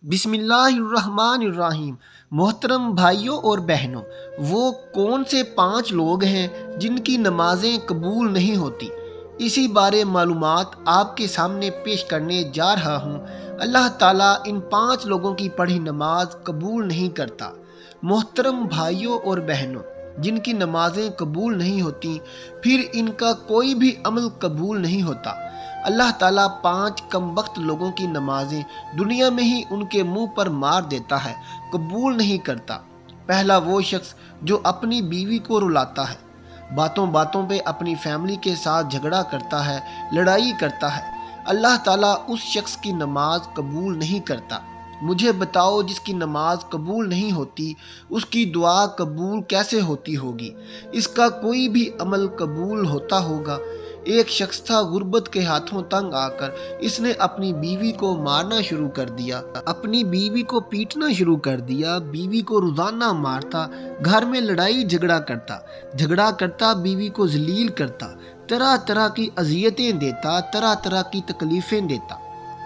بسم اللہ الرحمن الرحیم۔ محترم بھائیوں اور بہنوں، وہ کون سے 5 لوگ ہیں جن کی نمازیں قبول نہیں ہوتی؟ اسی بارے معلومات آپ کے سامنے پیش کرنے جا رہا ہوں۔ اللہ تعالیٰ ان 5 لوگوں کی پڑھی نماز قبول نہیں کرتا۔ محترم بھائیوں اور بہنوں، جن کی نمازیں قبول نہیں ہوتی، پھر ان کا کوئی بھی عمل قبول نہیں ہوتا۔ اللہ تعالیٰ 5 کم بخت لوگوں کی نمازیں دنیا میں ہی ان کے منہ پر مار دیتا ہے، قبول نہیں کرتا۔ پہلا وہ شخص جو اپنی بیوی کو رلاتا ہے، باتوں باتوں پہ اپنی فیملی کے ساتھ جھگڑا کرتا ہے، لڑائی کرتا ہے۔ اللہ تعالیٰ اس شخص کی نماز قبول نہیں کرتا۔ مجھے بتاؤ، جس کی نماز قبول نہیں ہوتی، اس کی دعا قبول کیسے ہوتی ہوگی؟ اس کا کوئی بھی عمل قبول ہوتا ہوگا؟ ایک شخص تھا، غربت کے ہاتھوں تنگ آ کر اس نے اپنی بیوی کو مارنا شروع کر دیا، اپنی بیوی کو پیٹنا شروع کر دیا، بیوی کو روزانہ مارتا، گھر میں لڑائی جھگڑا کرتا، بیوی کو ذلیل کرتا، طرح طرح کی اذیتیں دیتا، طرح طرح کی تکلیفیں دیتا،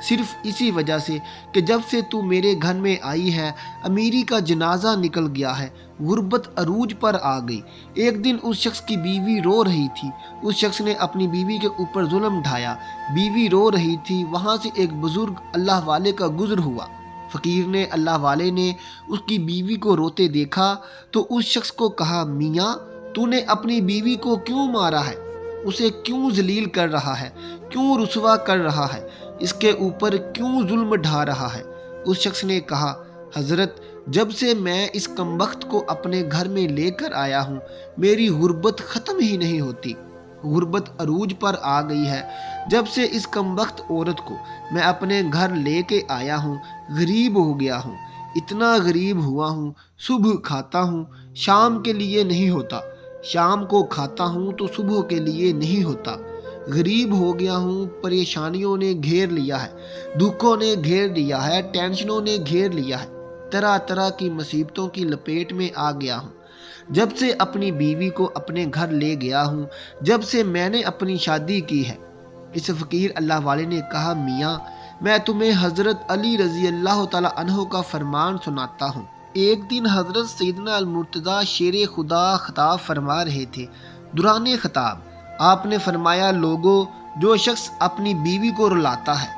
صرف اسی وجہ سے کہ جب سے تو میرے گھر میں آئی ہے امیری کا جنازہ نکل گیا ہے، غربت عروج پر آ گئی۔ ایک دن اس شخص کی بیوی رو رہی تھی، اس شخص نے اپنی بیوی کے اوپر ظلم ڈھایا، بیوی رو رہی تھی، وہاں سے ایک بزرگ اللہ والے کا گزر ہوا۔ فقیر نے، اللہ والے نے اس کی بیوی کو روتے دیکھا تو اس شخص کو کہا، میاں تو نے اپنی بیوی کو کیوں مارا ہے؟ اسے کیوں ذلیل کر رہا ہے؟ کیوں رسوا کر رہا ہے؟ اس کے اوپر کیوں ظلم ڈھا رہا ہے؟ اس شخص نے کہا، حضرت جب سے میں اس کمبخت کو اپنے گھر میں لے کر آیا ہوں، میری غربت ختم ہی نہیں ہوتی، غربت عروج پر آ گئی ہے۔ جب سے اس کمبخت عورت کو میں اپنے گھر لے کے آیا ہوں، غریب ہو گیا ہوں، اتنا غریب ہوا ہوں، صبح کھاتا ہوں، شام کے لیے نہیں ہوتا، شام کو کھاتا ہوں تو صبح کے لیے نہیں ہوتا، غریب ہو گیا ہوں، پریشانیوں نے گھیر لیا ہے، دکھوں نے گھیر لیا ہے، ٹینشنوں نے گھیر لیا ہے، طرح طرح کی مصیبتوں کی لپیٹ میں آ گیا ہوں۔ جب سے اپنی بیوی کو اپنے گھر لے گیا ہوں، جب سے میں نے اپنی شادی کی ہے۔ اس فقیر اللہ والے نے کہا، میاں میں تمہیں حضرت علی رضی اللہ تعالیٰ عنہ کا فرمان سناتا ہوں۔ ایک دن حضرت سیدنا المرتضیٰ شیر خدا خطاب فرما رہے تھے۔ دوران خطاب آپ نے فرمایا، لوگوں، جو شخص اپنی بیوی کو رلاتا ہے،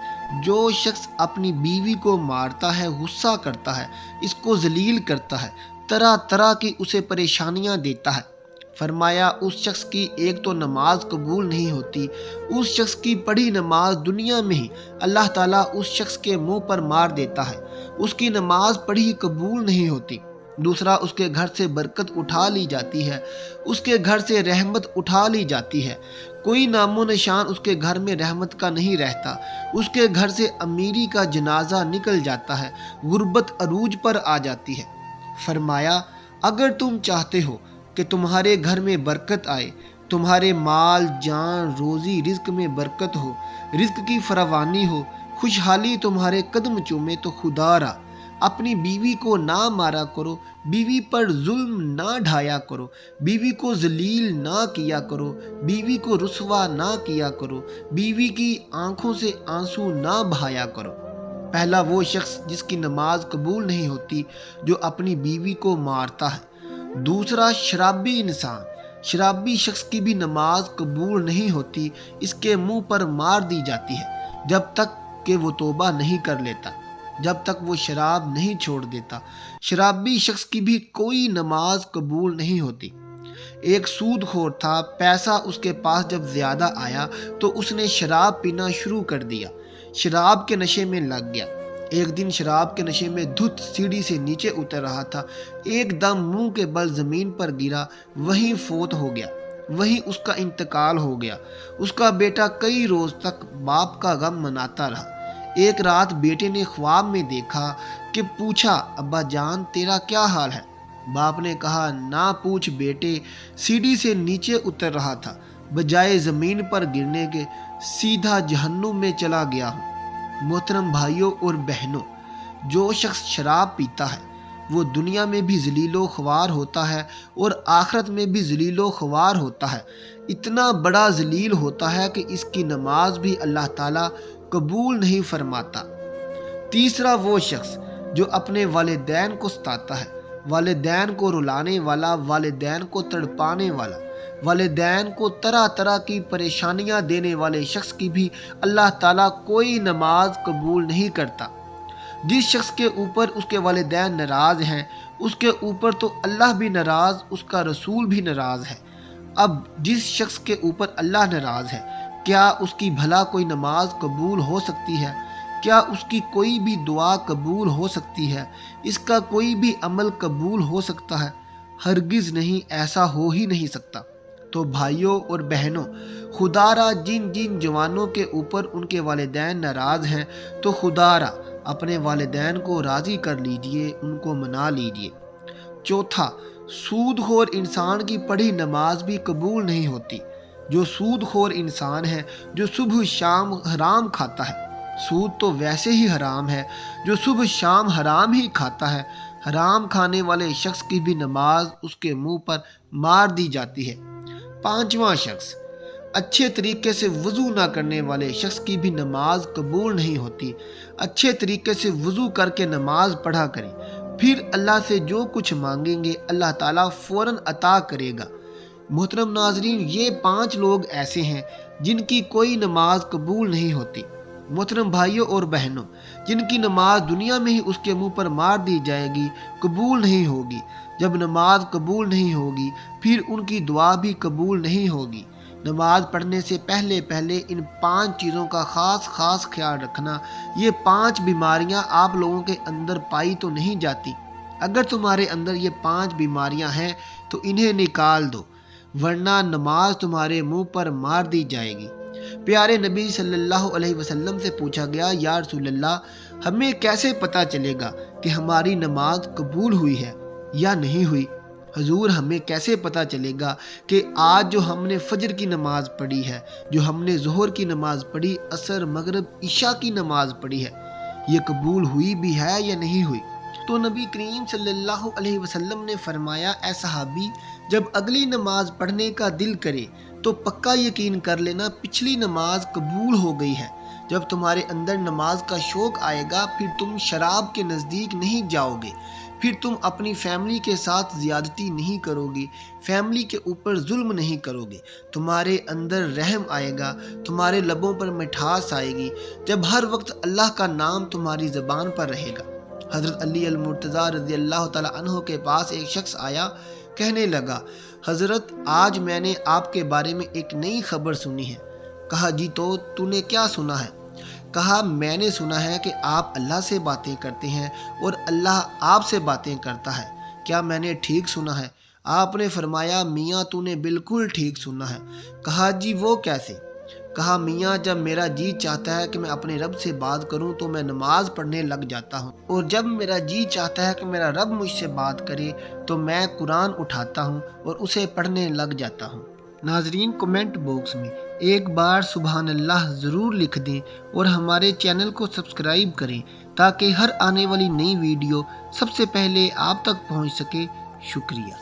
جو شخص اپنی بیوی کو مارتا ہے، غصہ کرتا ہے، اس کو ذلیل کرتا ہے، طرح طرح کی اسے پریشانیاں دیتا ہے، فرمایا اس شخص کی ایک تو نماز قبول نہیں ہوتی، اس شخص کی پڑھی نماز دنیا میں ہی اللہ تعالیٰ اس شخص کے منہ پر مار دیتا ہے، اس کی نماز پڑھی قبول نہیں ہوتی۔ دوسرا، اس کے گھر سے برکت اٹھا لی جاتی ہے، اس کے گھر سے رحمت اٹھا لی جاتی ہے، کوئی نام و نشان اس کے گھر میں رحمت کا نہیں رہتا، اس کے گھر سے امیری کا جنازہ نکل جاتا ہے، غربت عروج پر آ جاتی ہے۔ فرمایا، اگر تم چاہتے ہو کہ تمہارے گھر میں برکت آئے، تمہارے مال جان روزی رزق میں برکت ہو، رزق کی فراوانی ہو، خوشحالی تمہارے قدم چومے، تو خدا را اپنی بیوی کو نہ مارا کرو، بیوی پر ظلم نہ ڈھایا کرو، بیوی کو ذلیل نہ کیا کرو، بیوی کو رسوا نہ کیا کرو، بیوی کی آنکھوں سے آنسو نہ بہایا کرو۔ پہلا وہ شخص جس کی نماز قبول نہیں ہوتی، جو اپنی بیوی کو مارتا ہے۔ دوسرا، شرابی انسان، شرابی شخص کی بھی نماز قبول نہیں ہوتی، اس کے منہ پر مار دی جاتی ہے جب تک کہ وہ توبہ نہیں کر لیتا، جب تک وہ شراب نہیں چھوڑ دیتا۔ شرابی شخص کی بھی کوئی نماز قبول نہیں ہوتی۔ ایک سود خور تھا، پیسہ اس کے پاس جب زیادہ آیا تو اس نے شراب پینا شروع کر دیا، شراب کے نشے میں لگ گیا۔ ایک دن شراب کے نشے میں دھت سیڑھی سے نیچے اتر رہا تھا، ایک دم منہ کے بل زمین پر گرا، وہیں فوت ہو گیا، وہیں اس کا انتقال ہو گیا۔ اس کا بیٹا کئی روز تک باپ کا غم مناتا رہا۔ ایک رات بیٹے نے خواب میں دیکھا کہ پوچھا، ابا جان تیرا کیا حال ہے؟ باپ نے کہا، نہ پوچھ بیٹے، سیڑھی سے نیچے اتر رہا تھا، بجائے زمین پر گرنے کے سیدھا جہنم میں چلا گیا ہوں۔ محترم بھائیوں اور بہنوں، جو شخص شراب پیتا ہے وہ دنیا میں بھی ذلیل و خوار ہوتا ہے اور آخرت میں بھی ذلیل و خوار ہوتا ہے، اتنا بڑا ذلیل ہوتا ہے کہ اس کی نماز بھی اللہ تعالیٰ قبول نہیں فرماتا۔ تیسرا وہ شخص جو اپنے والدین کو ستاتا ہے، والدین کو رلانے والا، والدین کو تڑپانے والا، والدین کو طرح طرح کی پریشانیاں دینے والے شخص کی بھی اللہ تعالیٰ کوئی نماز قبول نہیں کرتا۔ جس شخص کے اوپر اس کے والدین ناراض ہیں، اس کے اوپر تو اللہ بھی ناراض، اس کا رسول بھی ناراض ہے۔ اب جس شخص کے اوپر اللہ ناراض ہے، کیا اس کی بھلا کوئی نماز قبول ہو سکتی ہے؟ کیا اس کی کوئی بھی دعا قبول ہو سکتی ہے؟ اس کا کوئی بھی عمل قبول ہو سکتا ہے؟ ہرگز نہیں، ایسا ہو ہی نہیں سکتا۔ تو بھائیوں اور بہنوں، خدا را جن جن جوانوں کے اوپر ان کے والدین ناراض ہیں، تو خدا را اپنے والدین کو راضی کر لیجئے، ان کو منا لیجئے۔ چوتھا، سود خور انسان کی پڑھی نماز بھی قبول نہیں ہوتی۔ جو سود خور انسان ہے، جو صبح شام حرام کھاتا ہے، سود تو ویسے ہی حرام ہے، جو صبح شام حرام ہی کھاتا ہے، حرام کھانے والے شخص کی بھی نماز اس کے منہ پر مار دی جاتی ہے۔ پانچواں شخص، اچھے طریقے سے وضو نہ کرنے والے شخص کی بھی نماز قبول نہیں ہوتی۔ اچھے طریقے سے وضو کر کے نماز پڑھا کریں، پھر اللہ سے جو کچھ مانگیں گے اللہ تعالیٰ فوراً عطا کرے گا۔ محترم ناظرین، یہ 5 لوگ ایسے ہیں جن کی کوئی نماز قبول نہیں ہوتی۔ محترم بھائیوں اور بہنوں، جن کی نماز دنیا میں ہی اس کے منہ پر مار دی جائے گی، قبول نہیں ہوگی۔ جب نماز قبول نہیں ہوگی، پھر ان کی دعا بھی قبول نہیں ہوگی۔ نماز پڑھنے سے پہلے ان 5 چیزوں کا خاص خیال رکھنا۔ یہ 5 بیماریاں آپ لوگوں کے اندر پائی تو نہیں جاتی۔ اگر تمہارے اندر یہ 5 بیماریاں ہیں تو انہیں نکال دو، ورنہ نماز تمہارے منہ پر مار دی جائے گی۔ پیارے نبی صلی اللہ علیہ وسلم سے پوچھا گیا، یا رسول اللہ، ہمیں کیسے پتہ چلے گا کہ ہماری نماز قبول ہوئی ہے یا نہیں ہوئی؟ حضور، ہمیں کیسے پتہ چلے گا کہ آج جو ہم نے فجر کی نماز پڑھی ہے، جو ہم نے ظہر کی نماز پڑھی، عصر، مغرب، عشاء کی نماز پڑھی ہے، یہ قبول ہوئی بھی ہے یا نہیں ہوئی؟ تو نبی کریم صلی اللہ علیہ وسلم نے فرمایا، اے صحابی، جب اگلی نماز پڑھنے کا دل کرے تو پکا یقین کر لینا پچھلی نماز قبول ہو گئی ہے۔ جب تمہارے اندر نماز کا شوق آئے گا، پھر تم شراب کے نزدیک نہیں جاؤ گے، پھر تم اپنی فیملی کے ساتھ زیادتی نہیں کرو گے، فیملی کے اوپر ظلم نہیں کرو گے، تمہارے اندر رحم آئے گا، تمہارے لبوں پر مٹھاس آئے گی، جب ہر وقت اللہ کا نام تمہاری زبان پر رہے گا۔ حضرت علی المرتضیٰ رضی اللہ تعالیٰ عنہ کے پاس ایک شخص آیا، کہنے لگا، حضرت، آج میں نے آپ کے بارے میں ایک نئی خبر سنی ہے۔ کہا، جی تو نے کیا سنا ہے؟ کہا، میں نے سنا ہے کہ آپ اللہ سے باتیں کرتے ہیں اور اللہ آپ سے باتیں کرتا ہے، کیا میں نے ٹھیک سنا ہے؟ آپ نے فرمایا، میاں تو نے بالکل ٹھیک سنا ہے۔ کہا، جی وہ کیسے؟ کہا، میاں، جب میرا جی چاہتا ہے کہ میں اپنے رب سے بات کروں تو میں نماز پڑھنے لگ جاتا ہوں، اور جب میرا جی چاہتا ہے کہ میرا رب مجھ سے بات کرے تو میں قرآن اٹھاتا ہوں اور اسے پڑھنے لگ جاتا ہوں۔ ناظرین، کمنٹ باکس میں ایک بار سبحان اللہ ضرور لکھ دیں اور ہمارے چینل کو سبسکرائب کریں تاکہ ہر آنے والی نئی ویڈیو سب سے پہلے آپ تک پہنچ سکے۔ شکریہ۔